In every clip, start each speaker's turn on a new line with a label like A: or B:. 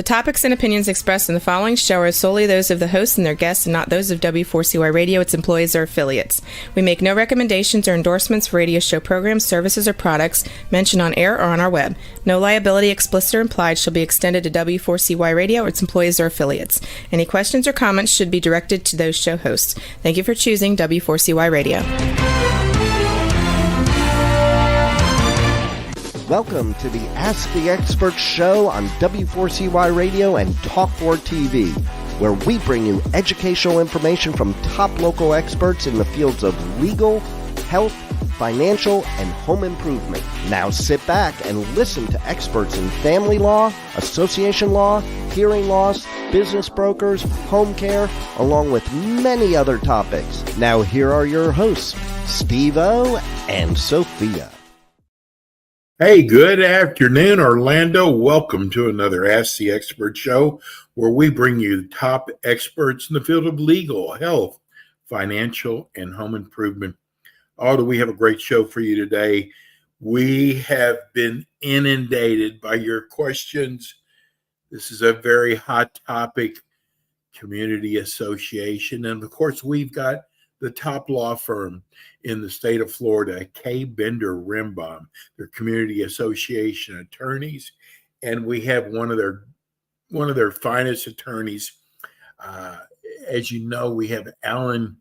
A: topics and opinions expressed in the following show are solely those of the hosts and their guests and not those of W4CY Radio, its employees, or affiliates. We make no recommendations or endorsements for radio show programs, services, or products mentioned on air or on our web. No liability, explicit or implied, shall be extended to W4CY Radio or its employees or affiliates. Any questions or comments should be directed to those show hosts. Thank you for choosing W4CY Radio.
B: Welcome to the Ask the Expert show on W4CY Radio and Talk4 TV, where we bring you educational information from top local experts in the fields of legal, health, financial, and home improvement. Now sit back and listen to experts in family law, association law, hearing loss, business brokers, home care, along with many other topics. Now here are your hosts, Steve-O and Sophia.
C: Hey, good afternoon, Orlando. Welcome to another Ask the Expert show, where we bring you top experts in the field of legal, health, financial, and home improvement. Oh, do we have a great show for you today? We have been inundated by your questions. This is a very hot topic, community association. And of course, we've got the top law firm in the state of Florida, K. Bender Rimbaum, their community association attorneys, and we have one of their finest attorneys. As you know, we have Alan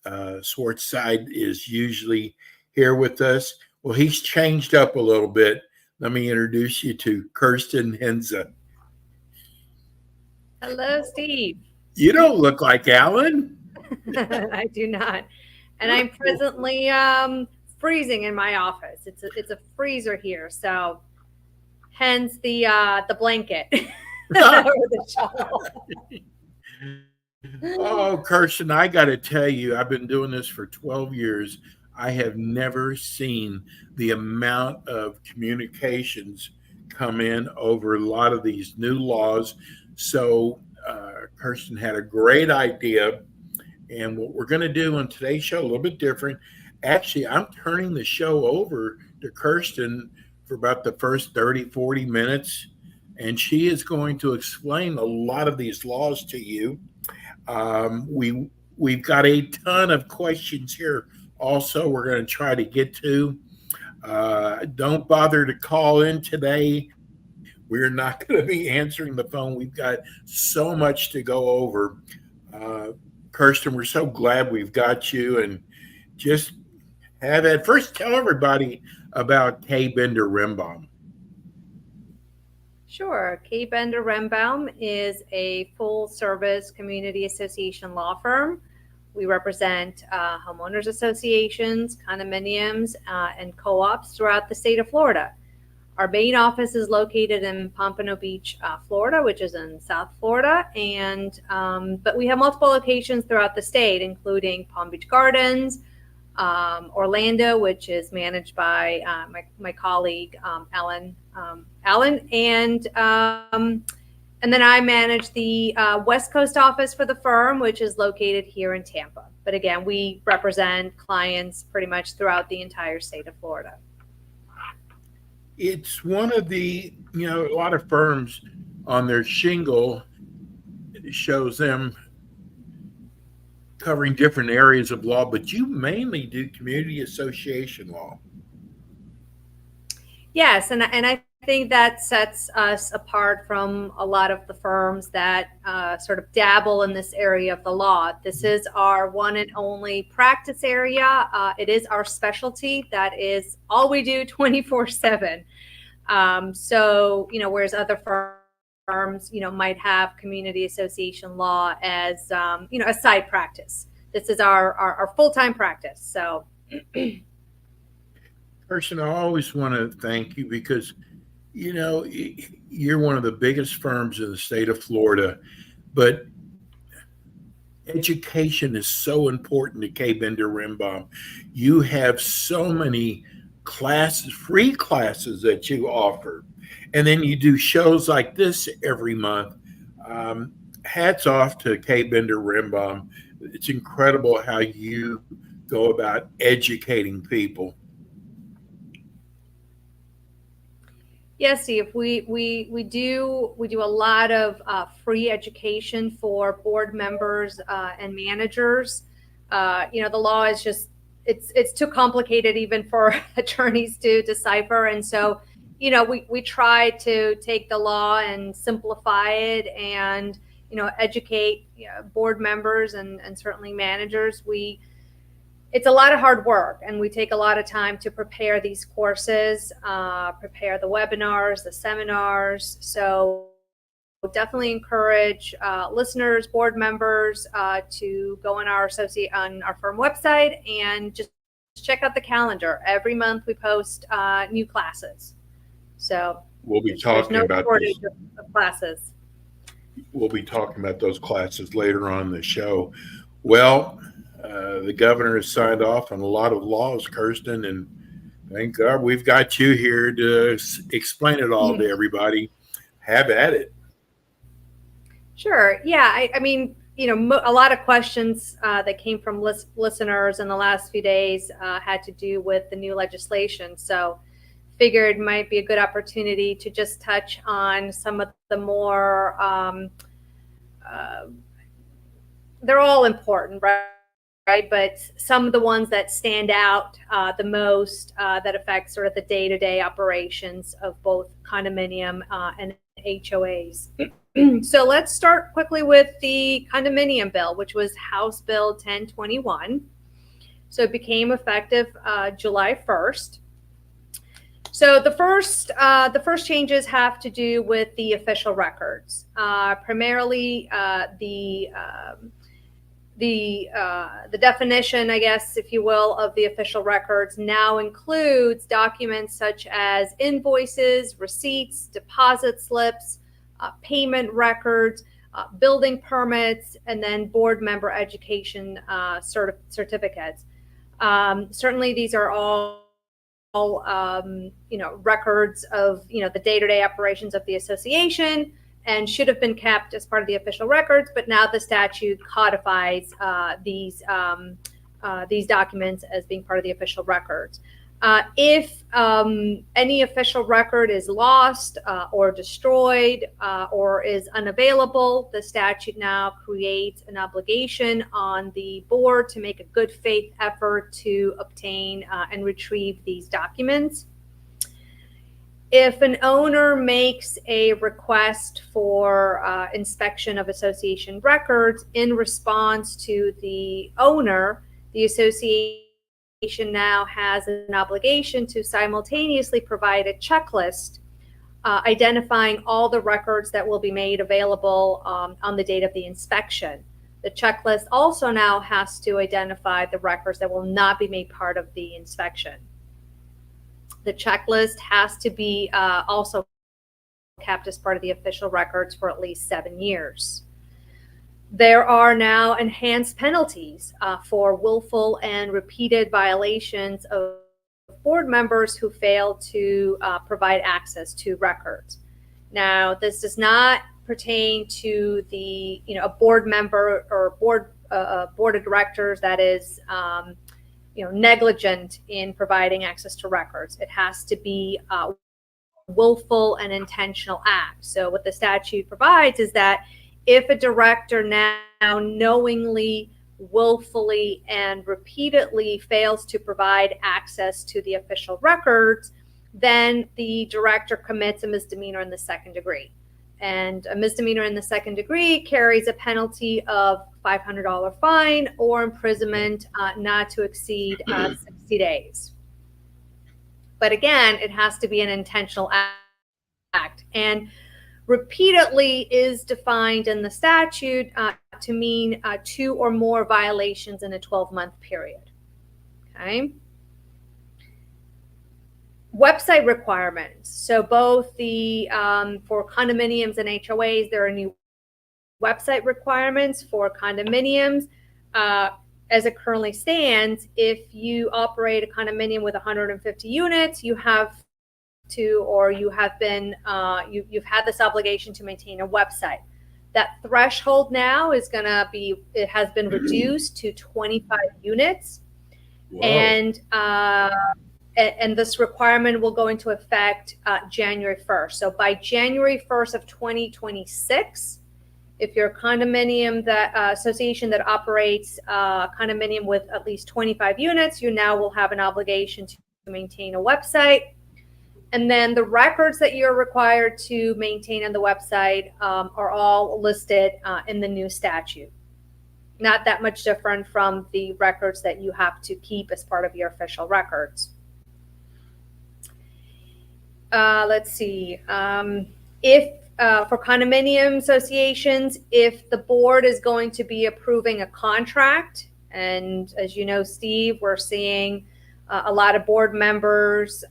C: Swartzside is usually here with us. Well, he's changed up a little bit. Let me introduce you to Kirsten Henza.
D: Hello, Steve.
C: You don't look like Alan.
D: I do not, and I'm presently freezing in my office. It's a freezer here, so hence the blanket or the shawl.
C: Oh, Kirsten, I got to tell you, I've been doing this for 12 years. I have never seen the amount of communications come in over a lot of these new laws. So Kirsten had a great idea. And what we're going to do on today's show, a little bit different. Actually, I'm turning the show over to Kirsten for about the first 30, 40 minutes. And she is going to explain a lot of these laws to you. We've got a ton of questions here also we're going to try to get to. Don't bother to call in today. We're not going to be answering the phone. We've got so much to go over. Kirsten, we're so glad we've got you, and just have that. First, tell everybody about K. Bender Rimbaum.
D: Sure. K. Bender Rimbaum is a full-service community association law firm. We represent homeowners associations, condominiums, and co-ops throughout the state of Florida. Our main office is located in Pompano Beach, Florida, which is in South Florida, but we have multiple locations throughout the state, including Palm Beach Gardens, Orlando, which is managed by my colleague Alan, and then I manage the West Coast office for the firm, which is located here in Tampa. But again, we represent clients pretty much throughout the entire state of Florida.
C: It's one of the, a lot of firms on their shingle shows them covering different areas of law, but you mainly do community association law.
D: Yes, and I think that sets us apart from a lot of the firms that sort of dabble in this area of the law. This is our one and only practice area. It is our specialty. That is all we do 24/7. So, whereas other firms, might have community association law as, a side practice. This is our full-time practice. So,
C: Kirsten, I always want to thank you because, you're one of the biggest firms in the state of Florida, but education is so important to K. Bender Rimbaum. You have so many classes, free classes that you offer, and then you do shows like this every month. Hats off to K. Bender Rimbaum. It's incredible how you go about educating people.
D: Yes, Steve, we do a lot of free education for board members and managers. The law is just it's too complicated even for attorneys to decipher, and so we try to take the law and simplify it and educate board members and certainly managers. It's a lot of hard work, and we take a lot of time to prepare these courses, prepare the webinars, the seminars. So definitely encourage listeners, board members to go on our firm website and just check out the calendar. Every month we post new classes. So
C: we'll be talking about
D: shortage of classes.
C: We'll be talking about those classes later on in the show. Well, the governor has signed off on a lot of laws, Kirsten, and thank God we've got you here to explain it all to everybody. Have at it.
D: Sure. Yeah. I mean, a lot of questions that came from listeners in the last few days had to do with the new legislation. So figured might be a good opportunity to just touch on some of the more, they're all important, right? But some of the ones that stand out the most that affect sort of the day-to-day operations of both condominium and HOAs. So let's start quickly with the condominium bill, which was House Bill 1021. So it became effective July 1st. So the first changes have to do with the official records, primarily the definition, I guess, if you will, of the official records now includes documents such as invoices, receipts, deposit slips, payment records, building permits, and then board member education certificates. Certainly, these are all records of the day-to-day operations of the association, and should have been kept as part of the official records, but now the statute codifies these documents as being part of the official records. If any official record is lost or destroyed or is unavailable, the statute now creates an obligation on the board to make a good faith effort to obtain and retrieve these documents. If an owner makes a request for inspection of association records in response to the owner, the association now has an obligation to simultaneously provide a checklist identifying all the records that will be made available on the date of the inspection. The checklist also now has to identify the records that will not be made part of the inspection. The checklist has to be also kept as part of the official records for at least 7 years. There are now enhanced penalties for willful and repeated violations of board members who fail to provide access to records. Now, this does not pertain to the a board member or board of directors that is negligent in providing access to records. It has to be a willful and intentional act. So what the statute provides is that if a director now knowingly, willfully, and repeatedly fails to provide access to the official records, then the director commits a misdemeanor in the second degree. And a misdemeanor in the second degree carries a penalty of $500 fine or imprisonment not to exceed 60 days. But again, it has to be an intentional act. And repeatedly is defined in the statute to mean 2 or more violations in a 12-month period. Okay. Website requirements. So both the for condominiums and HOAs, there are new website requirements for condominiums. As it currently stands, if you operate a condominium with 150 units, you have to, or you have been, you've had this obligation to maintain a website. That threshold now is going to be, it has been reduced to 25 units. Whoa. and this requirement will go into effect January 1st. So by January 1st of 2026, if you're a condominium association that operates a condominium with at least 25 units, you now will have an obligation to maintain a website. And then the records that you're required to maintain on the website are all listed in the new statute. Not that much different from the records that you have to keep as part of your official records. Let's see. If for condominium associations, if the board is going to be approving a contract, and as you know, Steve, we're seeing a lot of board members,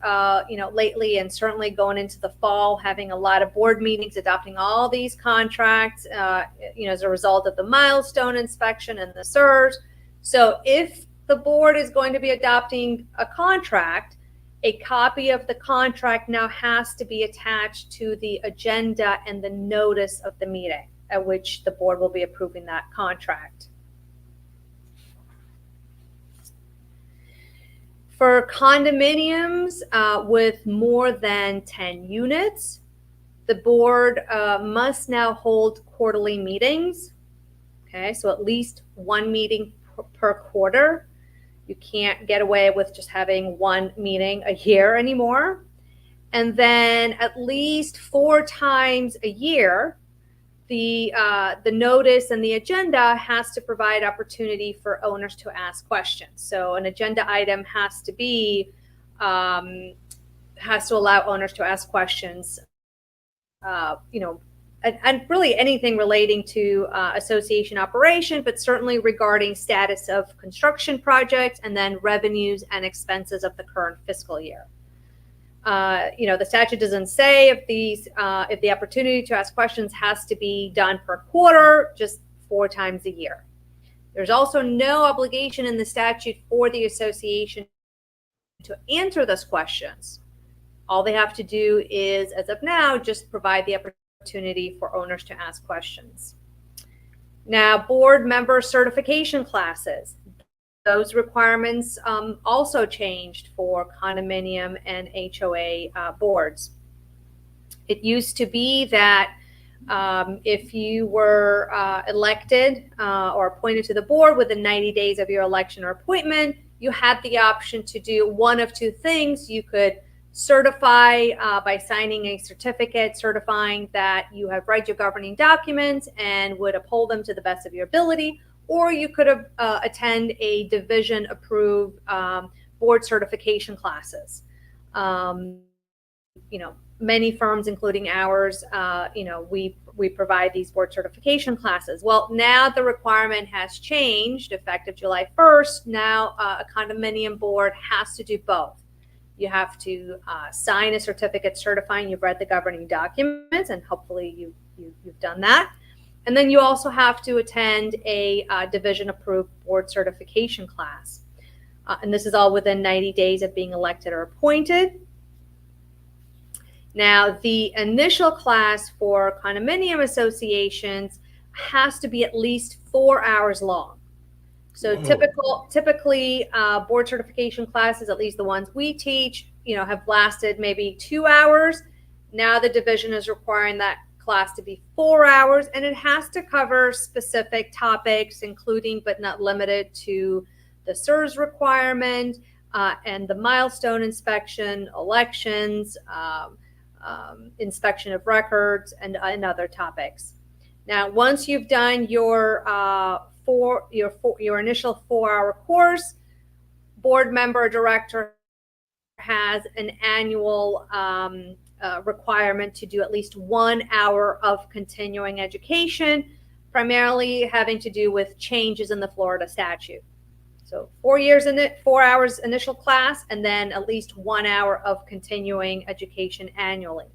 D: lately, and certainly going into the fall, having a lot of board meetings, adopting all these contracts, as a result of the milestone inspection and the SIRS. So if the board is going to be adopting a contract, a copy of the contract now has to be attached to the agenda and the notice of the meeting at which the board will be approving that contract. For condominiums with more than 10 units, the board must now hold quarterly meetings. Okay, so at least one meeting per quarter. You can't get away with just having one meeting a year anymore. And then at least 4 times a year, the notice and the agenda has to provide opportunity for owners to ask questions. So an agenda item has to allow owners to ask questions, and really anything relating to association operation, but certainly regarding status of construction projects and then revenues and expenses of the current fiscal year. The statute doesn't say if the opportunity to ask questions has to be done per quarter, just 4 times a year. There's also no obligation in the statute for the association to answer those questions. All they have to do is, as of now, just provide the opportunity for owners to ask questions. Now, board member certification classes. Those requirements also changed for condominium and HOA boards. It used to be that if you were elected or appointed to the board within 90 days of your election or appointment, you had the option to do one of 2 things. You could certify by signing a certificate certifying that you have read your governing documents and would uphold them to the best of your ability, or you could attend a division-approved board certification classes. Many firms, including ours, we provide these board certification classes. Well, now the requirement has changed, effective July 1st. Now a condominium board has to do both. You have to sign a certificate certifying you've read the governing documents, and hopefully you've done that. And then you also have to attend a division-approved board certification class. And this is all within 90 days of being elected or appointed. Now, the initial class for condominium associations has to be at least 4 hours long. So typically board certification classes, at least the ones we teach, have lasted maybe 2 hours. Now the division is requiring that class to be 4 hours, and it has to cover specific topics, including but not limited to the SIRS requirement and the milestone inspection, elections, inspection of records, and other topics. Now, once you've done your initial 4-hour course, board member or director has an annual requirement to do at least 1 hour of continuing education, primarily having to do with changes in the Florida statute. So 4 hours initial class, and then at least 1 hour of continuing education annually.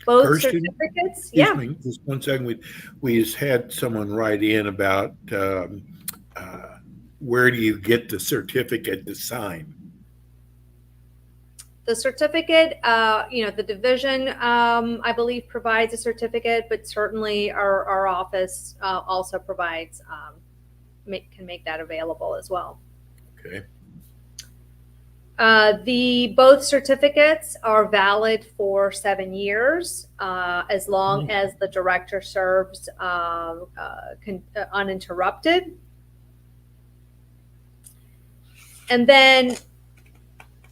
D: Both
C: Kirsten,
D: certificates,
C: excuse me, just 1 second. We just had someone write in about where do you get the certificate to sign?
D: The certificate, the division, I believe, provides a certificate, but certainly our office also provides, can make that available as well.
C: Okay.
D: Both certificates are valid for 7 years, as long as the director serves uninterrupted. And then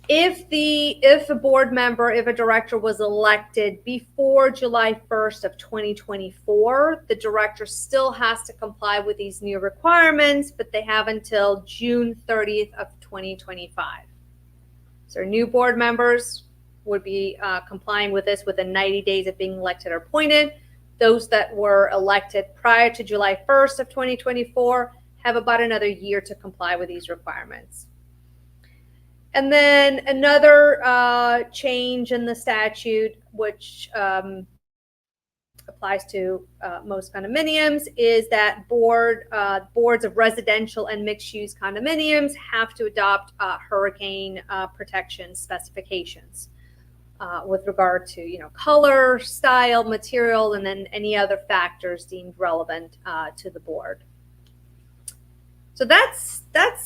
D: if a board member, if a director was elected before July 1st of 2024, the director still has to comply with these new requirements, but they have until June 30th of 2025. So new board members would be complying with this within 90 days of being elected or appointed. Those that were elected prior to July 1st of 2024 have about another year to comply with these requirements. And then another change in the statute, which applies to most condominiums, is that boards of residential and mixed-use condominiums have to adopt hurricane protection specifications with regard to color, style, material, and then any other factors deemed relevant to the board. So that's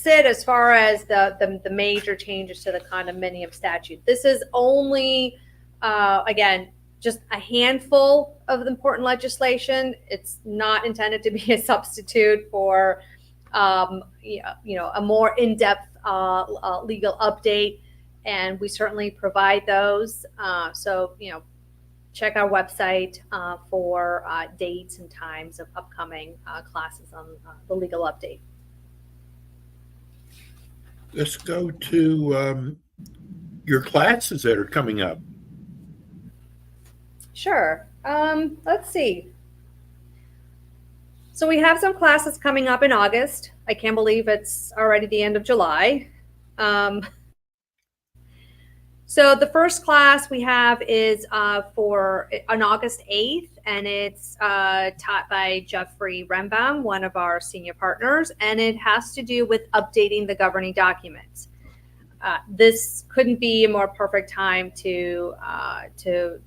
D: it as far as the major changes to the condominium statute. This is only, again, just a handful of important legislation. It's not intended to be a substitute for, a more in-depth legal update, and we certainly provide those. So check our website for dates and times of upcoming classes on the legal update.
C: Let's go to your classes that are coming up.
D: Sure. Let's see. So we have some classes coming up in August. I can't believe it's already the end of July. So the first class we have is on August 8th, and it's taught by Jeffrey Rembaum, one of our senior partners, and it has to do with updating the governing documents. This couldn't be a more perfect time to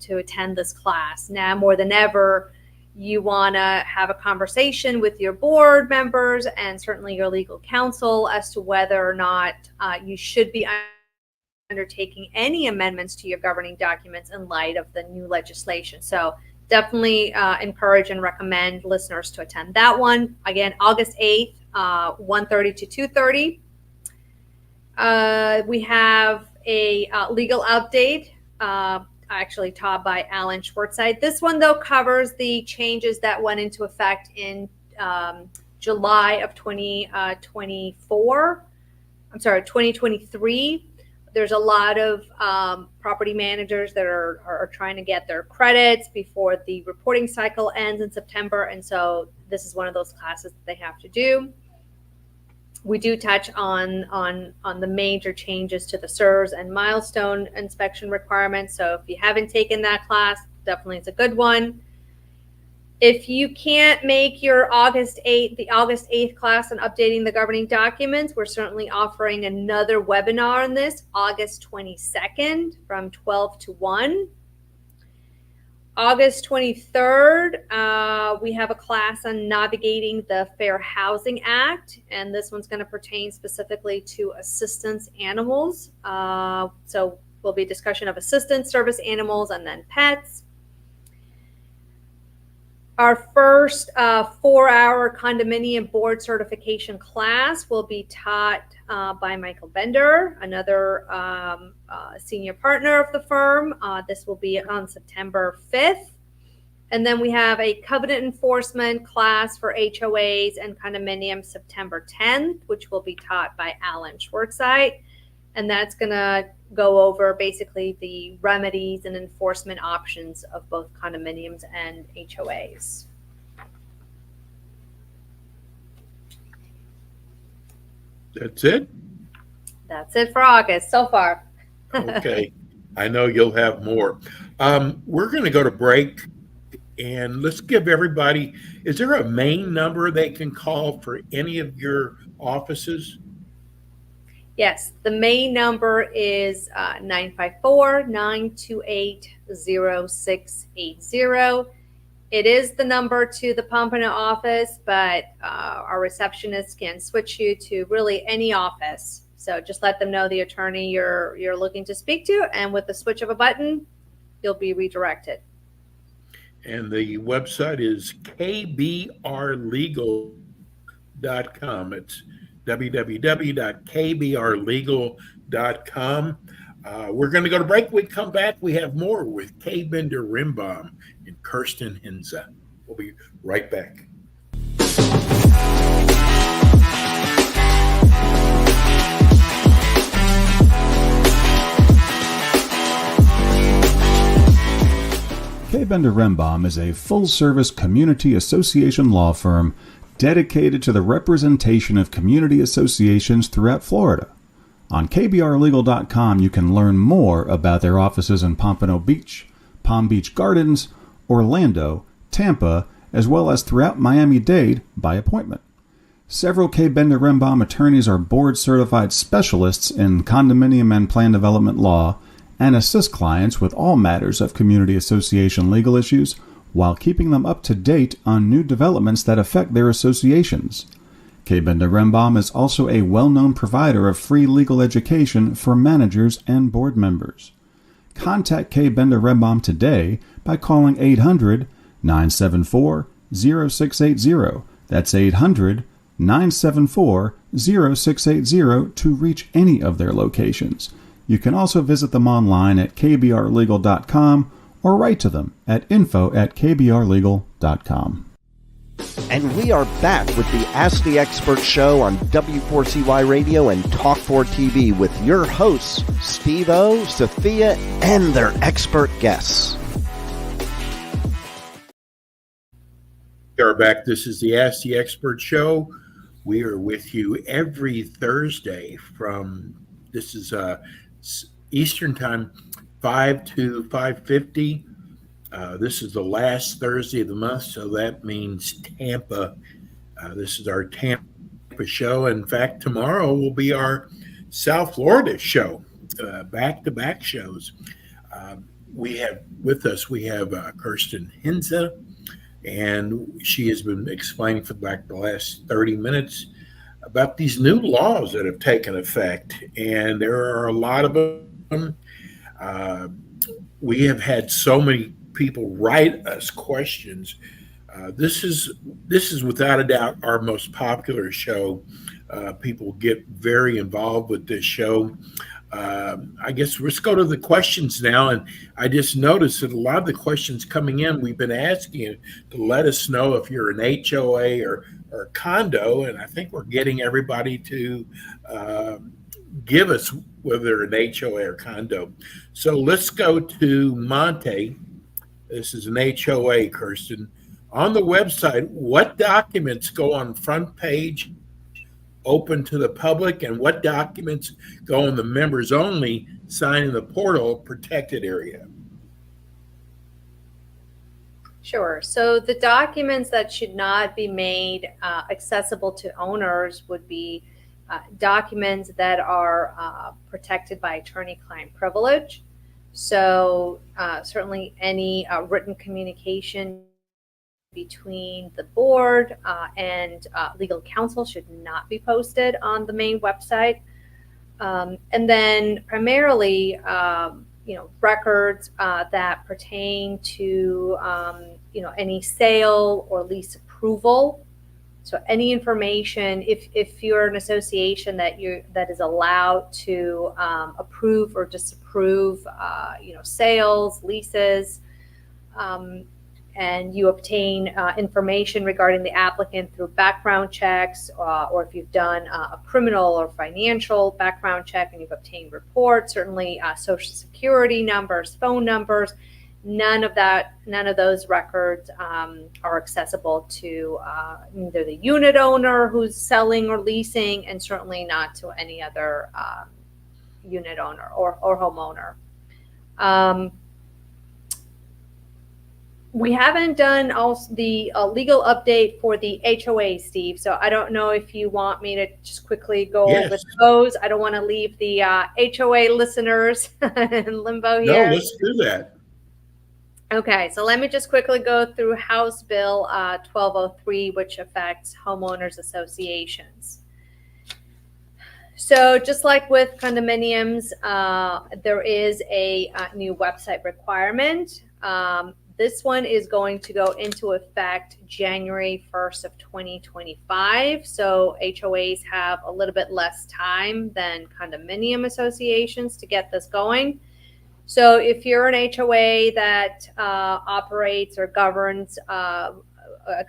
D: attend this class. Now more than ever, you want to have a conversation with your board members and certainly your legal counsel as to whether or not you should be undertaking any amendments to your governing documents in light of the new legislation. So definitely encourage and recommend listeners to attend that one. Again, August 8th, 1:30 to 2:30. We have a legal update, actually taught by Alan Schwartzide. This one, though, covers the changes that went into effect in July of 2023. There's a lot of property managers that are trying to get their credits before the reporting cycle ends in September, and so this is one of those classes that they have to do. We do touch on the major changes to the SIRS and milestone inspection requirements, so if you haven't taken that class, definitely it's a good one. If you can't make the August 8th class on updating the governing documents, we're certainly offering another webinar on this, August 22nd from 12 to 1. August 23rd, we have a class on navigating the Fair Housing Act, and this one's going to pertain specifically to assistance animals. So will be a discussion of assistance, service animals, and then pets. Our first 4-hour condominium board certification class will be taught by Michael Bender, another senior partner of the firm. This will be on September 5th. And then we have a covenant enforcement class for HOAs and condominiums September 10th, which will be taught by Alan Schwartzide. And that's going to go over basically the remedies and enforcement options of both condominiums and HOAs.
C: That's it?
D: That's it for August so far.
C: Okay. I know you'll have more. We're going to go to break, and let's give everybody, is there a main number they can call for any of your offices?
D: Yes, the main number is 954-928-0680. It is the number to the Pompano office, but our receptionist can switch you to really any office. So just let them know the attorney you're looking to speak to, and with the switch of a button, you'll be redirected.
C: And the website is kbrlegal.com. It's www.kbrlegal.com. We're going to go to break. We come back. We have more with Kay Bender Rimbaum and Kirsten Hinza. We'll be right back.
E: Kay Bender Rimbaum is a full-service community association law firm dedicated to the representation of community associations throughout Florida. On kbrlegal.com, you can learn more about their offices in Pompano Beach, Palm Beach Gardens, Orlando, Tampa, as well as throughout Miami-Dade by appointment. Several Kay Bender Rimbaum attorneys are board-certified specialists in condominium and plan development law and assist clients with all matters of community association legal issues while keeping them up to date on new developments that affect their associations. Kay Bender Rimbaum is also a well-known provider of free legal education for managers and board members. Contact Kay Bender Rimbaum today by calling 800-974-0680. That's 800-974-0680 to reach any of their locations. You can also visit them online at kbrlegal.com or write to them at info@kbrlegal.com.
B: And we are back with the Ask the Expert show on W4CY Radio and Talk4 TV with your hosts, Steve-O, Sophia, and their expert guests.
C: We are back. This is the Ask the Expert show. We are with you every Thursday from, this is Eastern time, 5 to 5:50. This is the last Thursday of the month, so that means Tampa. This is our Tampa show. In fact, tomorrow will be our South Florida show, back-to-back shows. We have Kirsten Hinza, and she has been explaining for the last 30 minutes about these new laws that have taken effect, and there are a lot of them. We have had so many people write us questions. This is without a doubt our most popular show. People get very involved with this show. I guess let's go to the questions now. And I just noticed that a lot of the questions coming in, we've been asking you to let us know if you're an HOA or condo. And I think we're getting everybody to give us whether an HOA or condo. So let's go to Monte. This is an HOA, Kirsten. On the website, what documents go on front page open to the public, and what documents go on the members only sign in the portal protected area?
D: Sure. So the documents that should not be made accessible to owners would be documents that are protected by attorney-client privilege. So certainly any written communication between the board and legal counsel should not be posted on the main website. And then primarily, records that pertain to, any sale or lease approval. So any information, if you're an association that is allowed to approve or disapprove, sales, leases, and you obtain information regarding the applicant through background checks, or if you've done a criminal or financial background check and you've obtained reports, certainly social security numbers, phone numbers, none of those records are accessible to either the unit owner who's selling or leasing, and certainly not to any other unit owner or homeowner. We haven't done also the legal update for the HOA, Steve. So I don't know if you want me to just quickly go over those. I don't want to leave the HOA listeners in limbo here.
C: No, let's do that.
D: Okay, so let me just quickly go through House Bill 1203, which affects homeowners associations. So just like with condominiums, there is a new website requirement. This one is going to go into effect January 1st of 2025. So HOAs have a little bit less time than condominium associations to get this going. So if you're an HOA that operates or governs a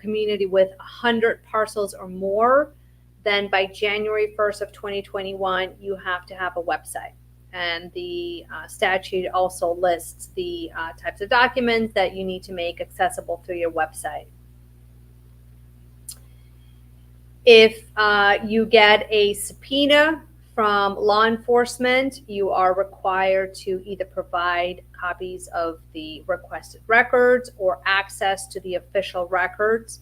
D: community with 100 parcels or more, then by January 1st of 2021, you have to have a website. And the statute also lists the types of documents that you need to make accessible through your website. If you get a subpoena from law enforcement, you are required to either provide copies of the requested records or access to the official records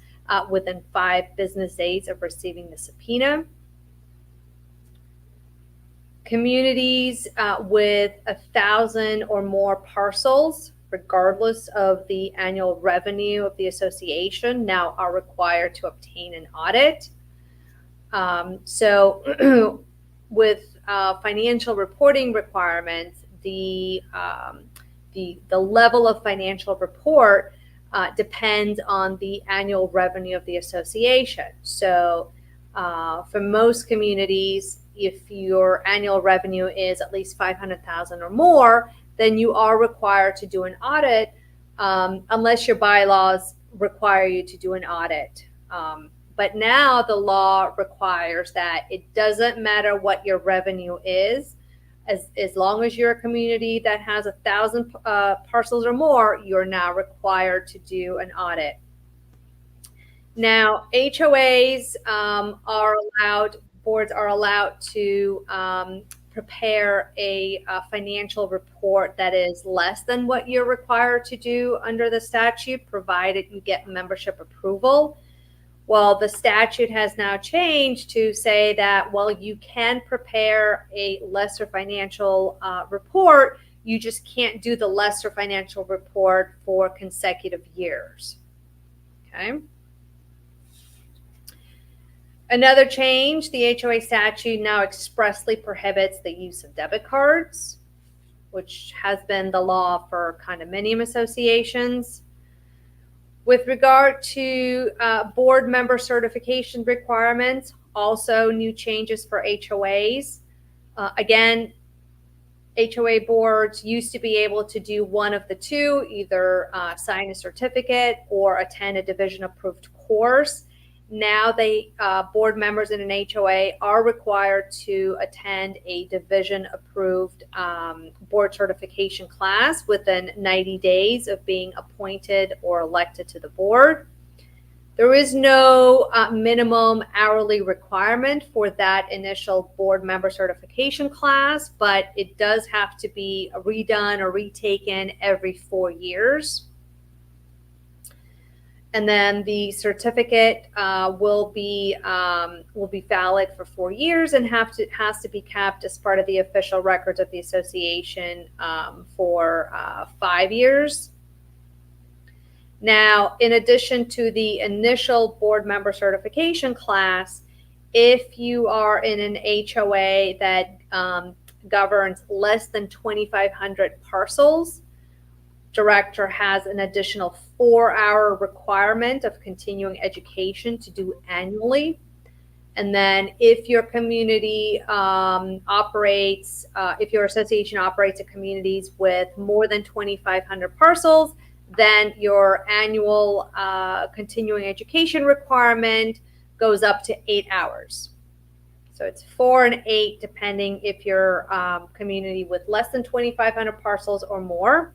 D: within 5 business days of receiving the subpoena. Communities with 1,000 or more parcels, regardless of the annual revenue of the association, now are required to obtain an audit. So with financial reporting requirements, the level of financial report depends on the annual revenue of the association. So for most communities, if your annual revenue is at least $500,000 or more, then you are required to do an audit, unless your bylaws require you to do an audit. But now the law requires that it doesn't matter what your revenue is, as long as you're a community that has 1,000 parcels or more, you're now required to do an audit. Now, HOAs boards are allowed to prepare a financial report that is less than what you're required to do under the statute, provided you get membership approval. Well, the statute has now changed to say that, well, you can prepare a lesser financial report, you just can't do the lesser financial report for consecutive years. Okay. Another change, the HOA statute now expressly prohibits the use of debit cards, which has been the law for condominium associations. With regard to board member certification requirements, also new changes for HOAs. Again, HOA boards used to be able to do one of the two, either sign a certificate or attend a division-approved course. Now board members in an HOA are required to attend a division-approved board certification class within 90 days of being appointed or elected to the board. There is no minimum hourly requirement for that initial board member certification class, but it does have to be redone or retaken every 4 years. And then the certificate will be valid for 4 years and has to be kept as part of the official records of the association for 5 years. Now, in addition to the initial board member certification class, if you are in an HOA that governs less than 2,500 parcels, director has an additional 4-hour requirement of continuing education to do annually. And then if your community if your association operates in communities with more than 2,500 parcels, then your annual continuing education requirement goes up to 8 hours. So it's 4 and 8, depending if you're community with less than 2,500 parcels or more.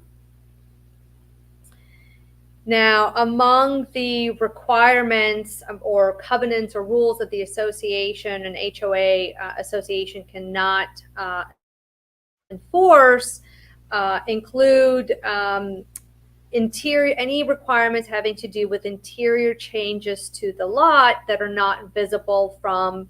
D: Now, among the requirements or covenants or rules that the association and HOA association cannot enforce include any requirements having to do with interior changes to the lot that are not visible from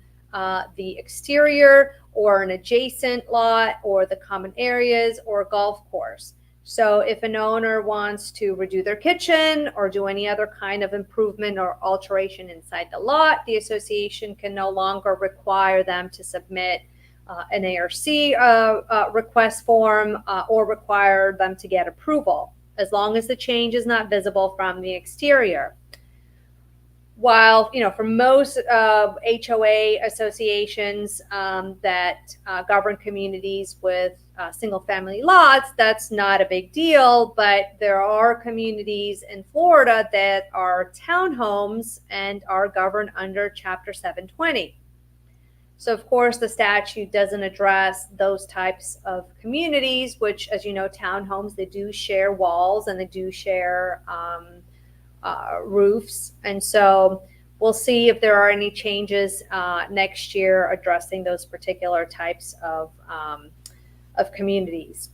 D: the exterior or an adjacent lot or the common areas or a golf course. So if an owner wants to redo their kitchen or do any other kind of improvement or alteration inside the lot, the association can no longer require them to submit an ARC request form or require them to get approval, as long as the change is not visible from the exterior. While, for most HOA associations that govern communities with single-family lots, that's not a big deal. But there are communities in Florida that are townhomes and are governed under Chapter 720. So, of course, the statute doesn't address those types of communities, which, as you know, townhomes, they do share walls and they do share roofs. And so we'll see if there are any changes next year addressing those particular types of communities.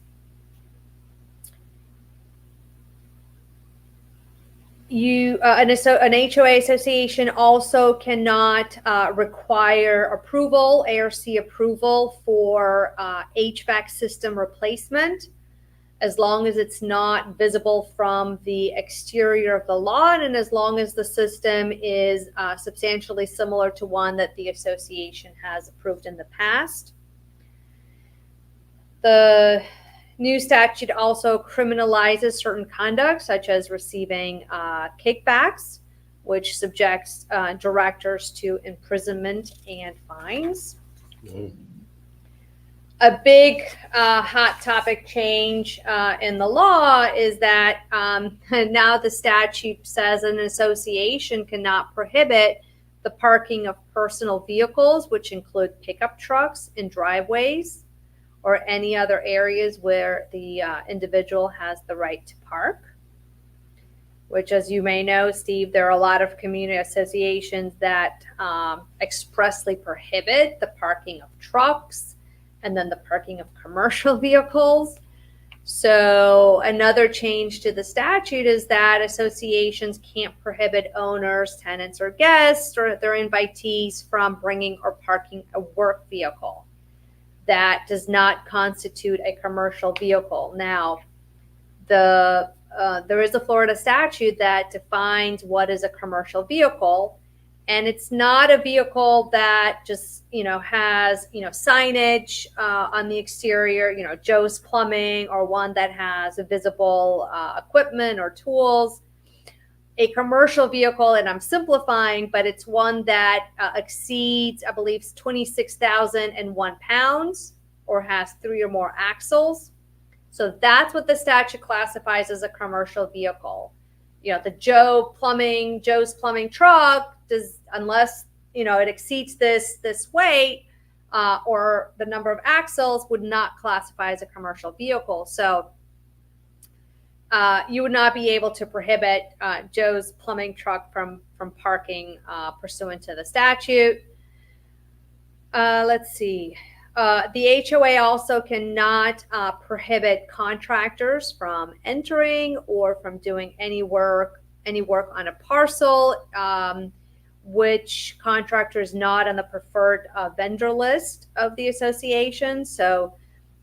D: An HOA association also cannot require approval, ARC approval for HVAC system replacement, as long as it's not visible from the exterior of the lot and as long as the system is substantially similar to one that the association has approved in the past. The new statute also criminalizes certain conduct, such as receiving kickbacks, which subjects directors to imprisonment and fines.
C: Whoa.
D: A big hot topic change in the law is that now the statute says an association cannot prohibit the parking of personal vehicles, which include pickup trucks in driveways or any other areas where the individual has the right to park. Which, as you may know, Steve, there are a lot of community associations that expressly prohibit the parking of trucks and then the parking of commercial vehicles. So another change to the statute is that associations can't prohibit owners, tenants, or guests or their invitees from bringing or parking a work vehicle that does not constitute a commercial vehicle. Now, there is a Florida statute that defines what is a commercial vehicle. And it's not a vehicle that just, has, signage on the exterior, Joe's Plumbing, or one that has a visible equipment or tools. A commercial vehicle, and I'm simplifying, but it's one that exceeds, I believe, 26,001 pounds or has 3 or more axles. So that's what the statute classifies as a commercial vehicle. The Joe's Plumbing truck does, unless it exceeds this weight or the number of axles, would not classify as a commercial vehicle. So you would not be able to prohibit Joe's Plumbing truck from parking pursuant to the statute. Let's see. The HOA also cannot prohibit contractors from entering or from doing any work on a parcel, which contractor is not on the preferred vendor list of the association. So,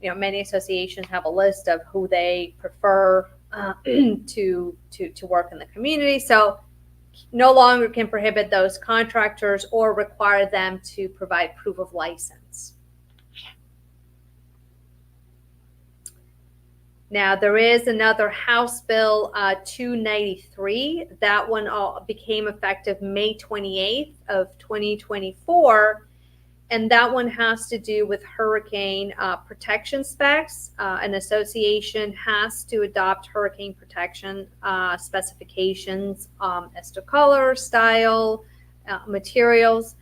D: many associations have a list of who they prefer to work in the community. So, no longer can prohibit those contractors or require them to provide proof of license. Now, there is another House Bill 293. That one became effective May 28th of 2024. And that one has to do with hurricane protection specs. An association has to adopt hurricane protection specifications as to color, style, materials.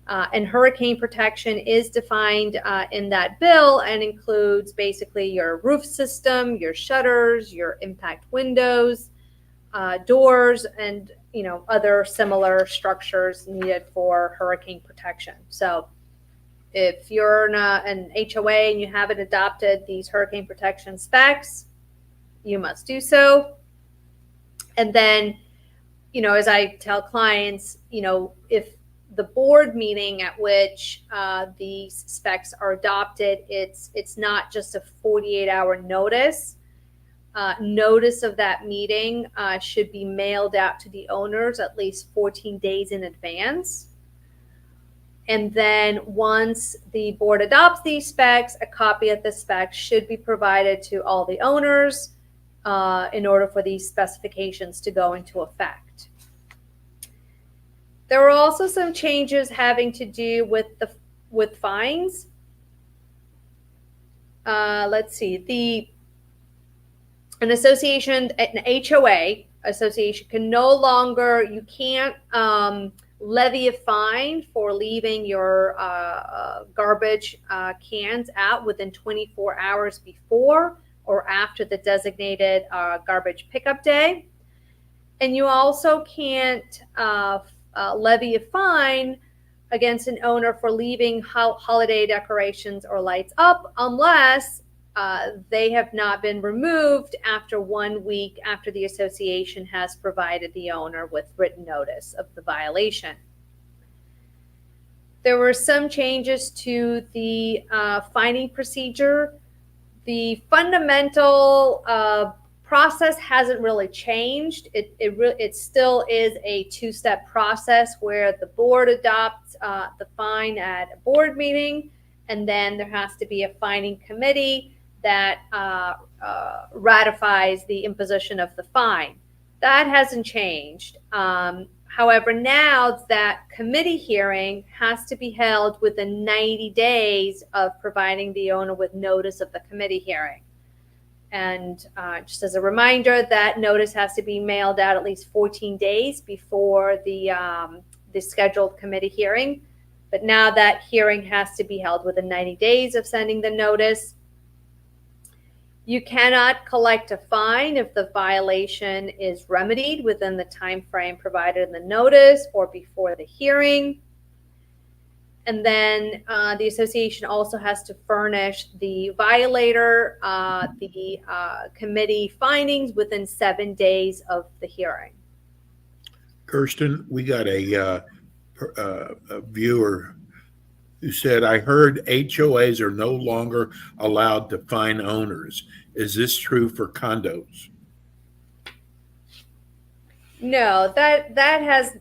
D: And hurricane protection is defined in that bill and includes basically your roof system, your shutters, your impact windows, doors, and other similar structures needed for hurricane protection. So if you're an HOA and you haven't adopted these hurricane protection specs, you must do so. And then, as I tell clients, if the board meeting at which these specs are adopted, it's not just a 48-hour notice. Notice of that meeting should be mailed out to the owners at least 14 days in advance. And then once the board adopts these specs, a copy of the specs should be provided to all the owners in order for these specifications to go into effect. There were also some changes having to do with fines. Let's see, an association, an HOA association can no longer, you can't levy a fine for leaving your garbage cans out within 24 hours before or after the designated garbage pickup day. And you also can't levy a fine against an owner for leaving holiday decorations or lights up unless they have not been removed after 1 week after the association has provided the owner with written notice of the violation. There were some changes to the fining procedure. The fundamental process hasn't really changed. It still is a two-step process where the board adopts the fine at a board meeting, and then there has to be a fining committee that ratifies the imposition of the fine. That hasn't changed. However, now that committee hearing has to be held within 90 days of providing the owner with notice of the committee hearing. And just as a reminder, that notice has to be mailed out at least 14 days before the scheduled committee hearing. But now that hearing has to be held within 90 days of sending the notice. You cannot collect a fine if the violation is remedied within the time frame provided in the notice or before the hearing. And then the association also has to furnish the violator the committee findings within 7 days of the hearing.
C: Kirsten, we got a viewer who said, I heard HOAs are no longer allowed to fine owners. Is this true for condos?
D: No, that has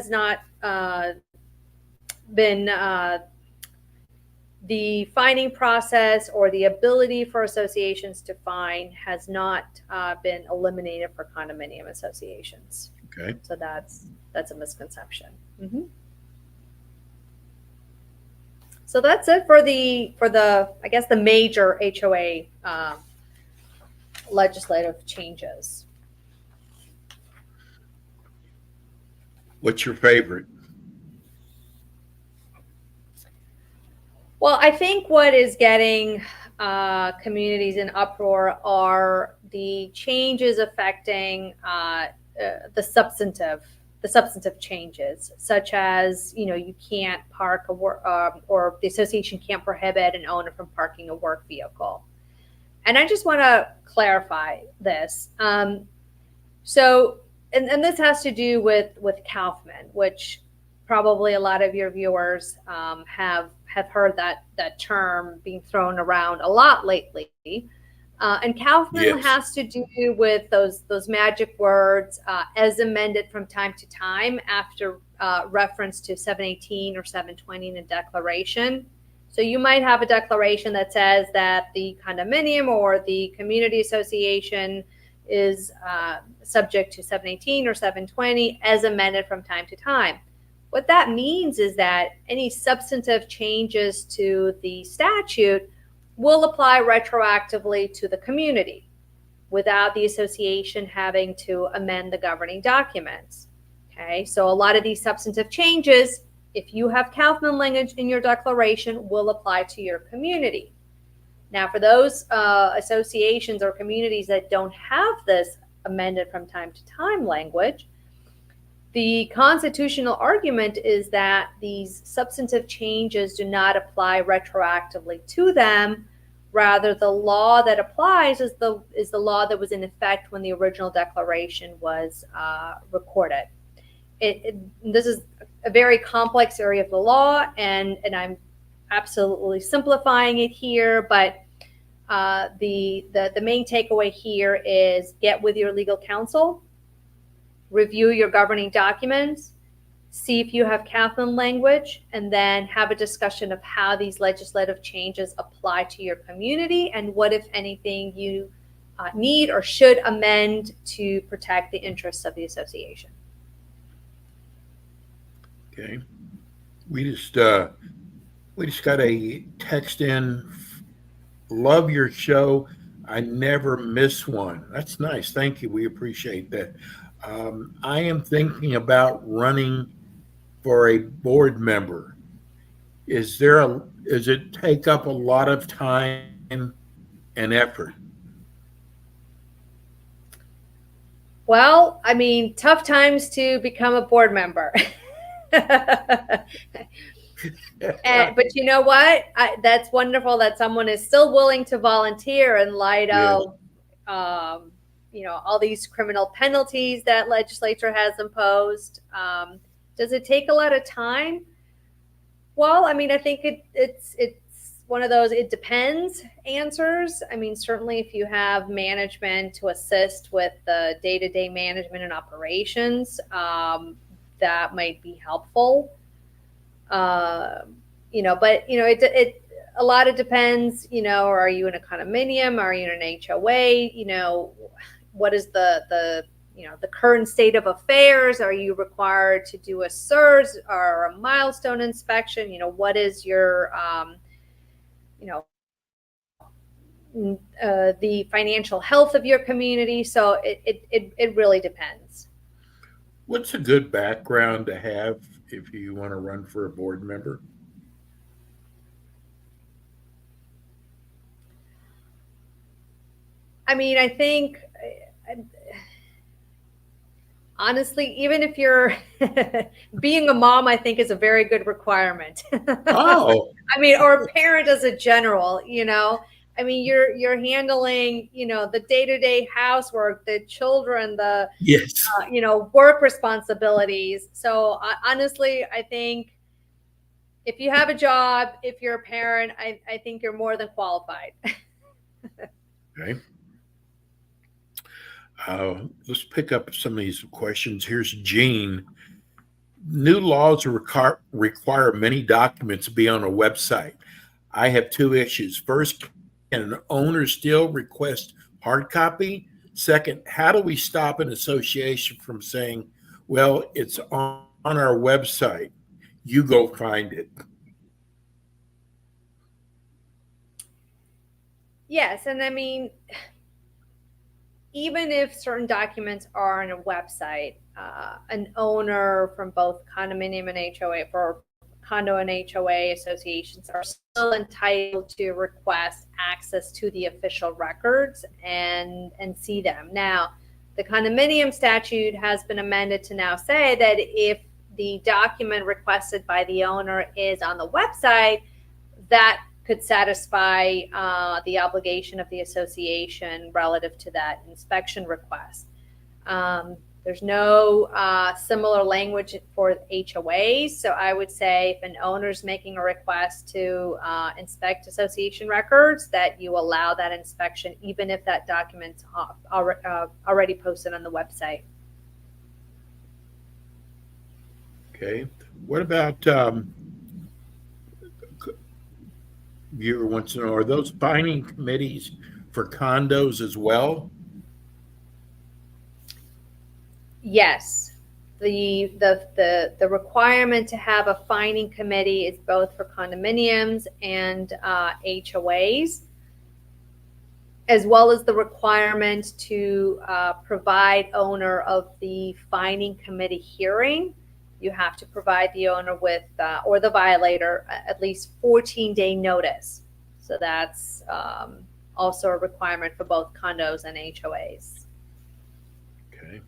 D: not been the fining process, or the ability for associations to fine has not been eliminated for condominium associations.
C: Okay.
D: So that's a misconception. Mm-hmm. So that's it for the I guess the major HOA legislative changes.
C: What's your favorite?
D: Well, I think what is getting communities in uproar are the changes affecting the substantive changes, such as, you can't park or the association can't prohibit an owner from parking a work vehicle. And I just want to clarify this. So this has to do with Kaufman, which probably a lot of your viewers have heard that term being thrown around a lot lately. And Kaufman
C: Yes.
D: has to do with those magic words as amended from time to time after reference to 718 or 720 in a declaration. So you might have a declaration that says that the condominium or the community association is subject to 718 or 720 as amended from time to time. What that means is that any substantive changes to the statute will apply retroactively to the community without the association having to amend the governing documents. Okay, so a lot of these substantive changes, if you have Kaufman language in your declaration, will apply to your community. Now, for those associations or communities that don't have this amended from time to time language, the constitutional argument is that these substantive changes do not apply retroactively to them. Rather, the law that applies is the law that was in effect when the original declaration was recorded. This is a very complex area of the law, and I'm absolutely simplifying it here, but the main takeaway here is get with your legal counsel, review your governing documents, see if you have Kaplan language, and then have a discussion of how these legislative changes apply to your community and what, if anything, you need or should amend to protect the interests of the association.
C: Okay. We just got a text in. Love your show. I never miss one. That's nice. Thank you. We appreciate that. I am thinking about running for a board member. Does it take up a lot of time and effort?
D: Well, I mean, tough times to become a board member. But you know what? That's wonderful that someone is still willing to volunteer in light of, all these criminal penalties that legislature has imposed. Does it take a lot of time? Well, I mean, I think it's one of those it depends answers. I mean, certainly if you have management to assist with the day-to-day management and operations, that might be helpful. But it a lot of depends. Are you in a condominium? Are you in an HOA? What is the current state of affairs? Are you required to do a SIRS or a milestone inspection? What is your the financial health of your community? So it really depends.
C: What's a good background to have if you want to run for a board member?
D: I mean, I think, honestly, even if you're being a mom, I think is a very good requirement.
C: Oh,
D: I mean, or a parent as a general, I mean, you're handling, the day-to-day housework, the children, the
C: yes.
D: Work responsibilities. So honestly, I think if you have a job, if you're a parent, I think you're more than qualified.
C: Okay. Let's pick up some of these questions. Here's Gene. New laws require many documents to be on a website. I have two issues. First, can an owner still request hard copy? Second, how do we stop an association from saying, well, it's on our website, you go find it?
D: Yes, and I mean, even if certain documents are on a website, an owner from both condominium and HOA, for condo and HOA associations, are still entitled to request access to the official records and see them. Now, the condominium statute has been amended to now say that if the document requested by the owner is on the website, that could satisfy the obligation of the association relative to that inspection request. There's no similar language for HOAs, so I would say if an owner's making a request to inspect association records, that you allow that inspection even if that document's already posted on the website.
C: Okay. What about viewer wants to know, are those finding committees for condos as well?
D: Yes. The requirement to have a finding committee is both for condominiums and HOAs, as well as the requirement to provide owner of the finding committee hearing. You have to provide the owner with, or the violator, at least 14-day notice. So that's also a requirement for both condos and HOAs.
C: Okay.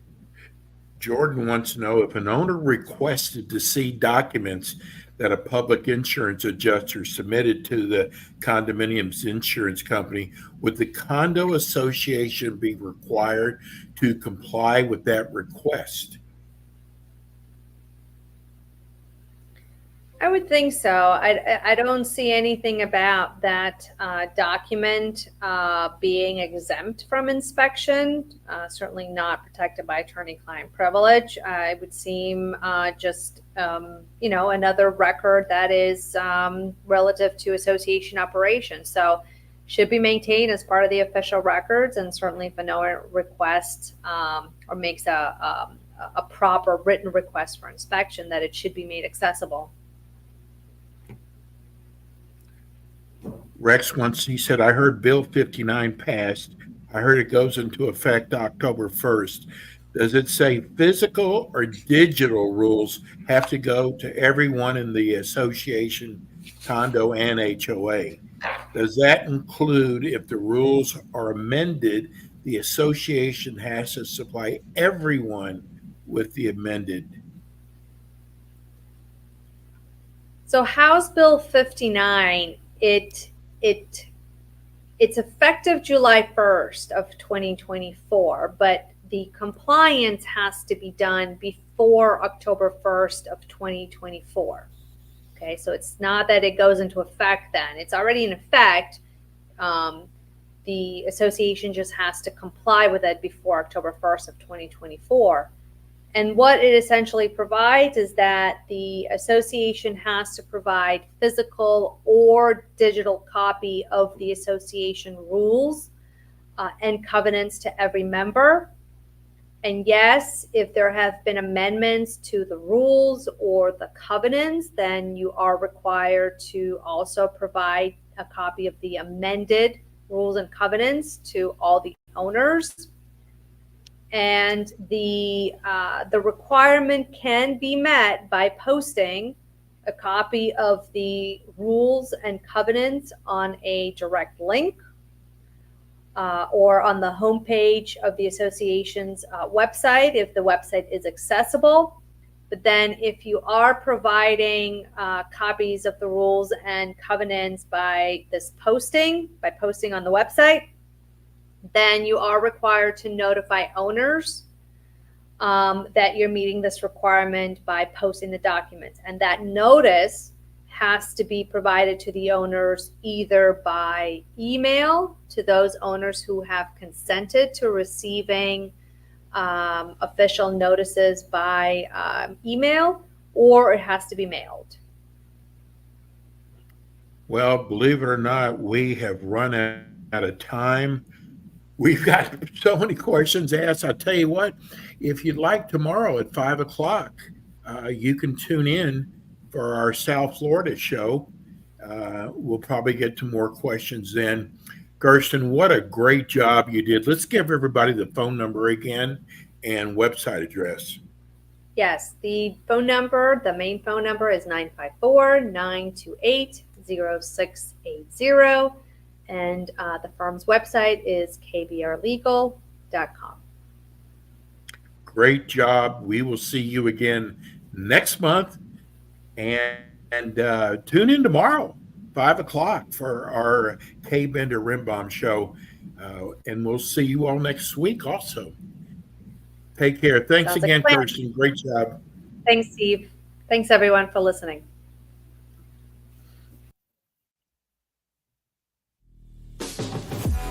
C: Jordan wants to know, if an owner requested to see documents that a public insurance adjuster submitted to the condominium's insurance company, would the condo association be required to comply with that request?
D: I would think so. I don't see anything about that document being exempt from inspection, certainly not protected by attorney-client privilege. It would seem just, another record that is relative to association operations. So should be maintained as part of the official records, and certainly if a owner requests or makes a proper written request for inspection, that it should be made accessible.
C: Rex once he said, I heard Bill 59 passed. I heard it goes into effect October 1st. Does it say physical or digital rules have to go to everyone in the association, condo, and HOA? Does that include if the rules are amended, the association has to supply everyone with the amended?
D: So House Bill 59, it's effective July 1st of 2024, but the compliance has to be done before October 1st of 2024. Okay, so it's not that it goes into effect then. It's already in effect. The association just has to comply with it before October 1st of 2024. And what it essentially provides is that the association has to provide physical or digital copy of the association rules and covenants to every member. And yes, if there have been amendments to the rules or the covenants, then you are required to also provide a copy of the amended rules and covenants to all the owners. And the requirement can be met by posting a copy of the rules and covenants on a direct link or on the homepage of the association's website if the website is accessible. But then if you are providing copies of the rules and covenants by posting on the website, then you are required to notify owners that you're meeting this requirement by posting the documents. And that notice has to be provided to the owners either by email to those owners who have consented to receiving official notices by email, or it has to be mailed.
C: Well, believe it or not, we have run out of time. We've got so many questions asked. I'll tell you what, if you'd like tomorrow at 5 o'clock, you can tune in for our South Florida show. We'll probably get to more questions then. Kirsten, what a great job you did. Let's give everybody the phone number again and website address.
D: Yes, the phone number, the main phone number is 954-928-0680. And the firm's website is kbrlegal.com.
C: Great job. We will see you again next month. And tune in tomorrow, 5 o'clock, for our K. Bender Rimbaum show. And we'll see you all next week also. Take care. Thanks again, Kirsten. Great job.
D: Thanks, Steve. Thanks, everyone, for listening.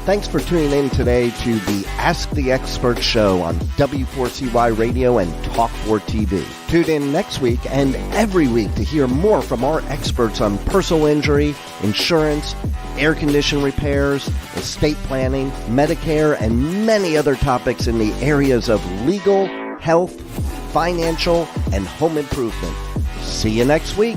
B: Thanks for tuning in today to the Ask the Expert show on W4CY Radio and Talk4 TV. Tune in next week and every week to hear more from our experts on personal injury, insurance, air condition repairs, estate planning, Medicare, and many other topics in the areas of legal, health, financial, and home improvement. See you next week.